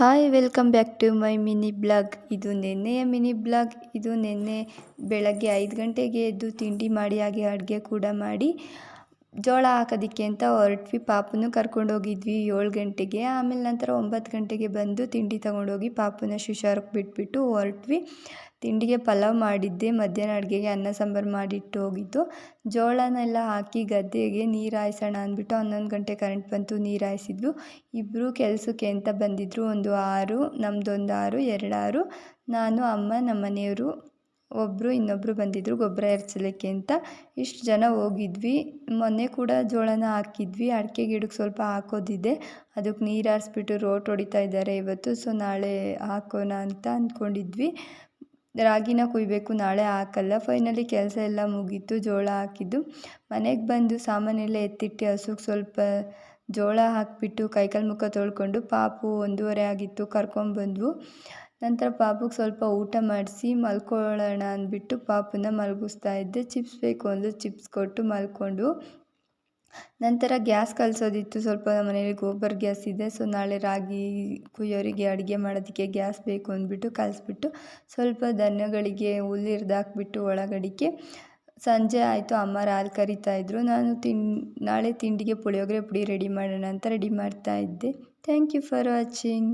Hi welcome back to my mini blog. ಇದು ನೆನ್ನೆಯ mini blog. ಇದು ನೆನ್ನೆ ಬೆಳಗ್ಗೆ 5 ಗಂಟೆಗೆ ಎದ್ದು ತಿಂಡಿ ಮಾಡಿ ಹಾಗೆ ಅಡುಗೆ ಕೂಡ ಮಾಡಿ ಜೋಳ ಹಾಕೋದಕ್ಕೆ ಅಂತ ಹೊರಟ್ವಿ. ಪಾಪುನ ಕರ್ಕೊಂಡೋಗಿದ್ವಿ 7 ಗಂಟೆಗೆ. ಆಮೇಲೆ ನಂತರ 9 ಗಂಟೆಗೆ ಬಂದು ತಿಂಡಿ ತೊಗೊಂಡೋಗಿ ಪಾಪುನ ಹುಷಾರಾಗಿ ಬಿಟ್ಬಿಟ್ಟು ಹೊರಟ್ವಿ. ತಿಂಡಿಗೆ ಪಲಾವ್ ಮಾಡಿದ್ದೆ, ಮಧ್ಯಾಹ್ನ ಅಡುಗೆಗೆ ಅನ್ನ ಸಾಂಬಾರು ಮಾಡಿಟ್ಟು ಹೋಗಿದ್ದು. ಜೋಳನೆಲ್ಲ ಹಾಕಿ ಗದ್ದೆಗೆ ನೀರು ಹಾಯಿಸೋಣ ಅಂದ್ಬಿಟ್ಟು 11 ಗಂಟೆ ಕರೆಂಟ್ ಬಂತು, ನೀರು ಹಾಯಿಸಿದ್ವು. ಇಬ್ಬರು ಕೆಲಸಕ್ಕೆ ಅಂತ ಬಂದಿದ್ದರು. ಒಂದು ಆರು, ನಮ್ಮದೊಂದು ಆರು, 2 ಆರು, ನಾನು, ಅಮ್ಮ, ನಮ್ಮ ಮನೆಯವರು ಇನ್ನೊಬ್ಬರು ಬಂದಿದ್ದರು ಗೊಬ್ಬರ ಎರಚಲಿಕ್ಕೆ ಅಂತ. ಇಷ್ಟು ಜನ ಹೋಗಿದ್ವಿ. ಮೊನ್ನೆ ಕೂಡ ಜೋಳನ ಹಾಕಿದ್ವಿ. ಅಡಿಕೆ ಗಿಡಕ್ಕೆ ಸ್ವಲ್ಪ ಹಾಕೋದಿದೆ, ಅದಕ್ಕೆ ನೀರು ಹಾರಿಸ್ಬಿಟ್ಟು ರೋಟ್ ಹೊಡಿತಾ ಇದ್ದಾರೆ ಇವತ್ತು. ಸೊ ನಾಳೆ ಹಾಕೋಣ ಅಂತ ಅಂದ್ಕೊಂಡಿದ್ವಿ. ರಾಗಿನ ಕುಯ್ಬೇಕು, ನಾಳೆ ಹಾಕಲ್ಲ. ಫೈನಲಿ ಕೆಲಸ ಎಲ್ಲ ಮುಗೀತು, ಜೋಳ ಹಾಕಿದ್ದು. ಮನೆಗೆ ಬಂದು ಸಾಮಾನೆಲ್ಲ ಎತ್ತಿಟ್ಟು ಹಸುಗೆ ಸ್ವಲ್ಪ ಜೋಳ ಹಾಕಿಬಿಟ್ಟು ಕೈಕಾಲು ಮುಖ ತೊಳ್ಕೊಂಡು ಪಾಪು 1:30 ಆಗಿತ್ತು ಕರ್ಕೊಂಬಂದ್ವು. ನಂತರ ಪಾಪುಗೆ ಸ್ವಲ್ಪ ಊಟ ಮಾಡಿಸಿ ಮಲ್ಕೊಳ್ಳೋಣ ಅಂದ್ಬಿಟ್ಟು ಪಾಪುನ ಮಲಗಿಸ್ತಾ ಇದ್ದೆ. ಚಿಪ್ಸ್ ಬೇಕು ಅಂದು ಚಿಪ್ಸ್ ಕೊಟ್ಟು ಮಲ್ಕೊಂಡು. ನಂತರ ಗ್ಯಾಸ್ ಕಲಿಸೋದಿತ್ತು ಸ್ವಲ್ಪ. ಮನೇಲಿ ಗೋಬರ್ ಗ್ಯಾಸ್ ಇದೆ. ಸೊ ನಾಳೆ ರಾಗಿ ಕುಯ್ಯೋರಿಗೆ ಅಡುಗೆ ಮಾಡೋದಕ್ಕೆ ಗ್ಯಾಸ್ ಬೇಕು ಅಂದ್ಬಿಟ್ಟು ಕಲಿಸ್ಬಿಟ್ಟು ಸ್ವಲ್ಪ ದನಗಳಿಗೆ ಹುಲ್ಲು ಹಿರಿದಾಕ್ಬಿಟ್ಟು ಒಳಗಡಿಕೆ ಸಂಜೆ ಆಯಿತು. ಅಮ್ಮರು ಹಾಲು ಕರಿತಾಯಿದ್ರು. ನಾನು ನಾಳೆ ತಿಂಡಿಗೆ ಪುಳಿಯೋಗರೆ ಪುಡಿ ರೆಡಿ ಮಾಡೋಣ ಅಂತ ರೆಡಿ ಮಾಡ್ತಾಯಿದ್ದೆ. Thank you for watching.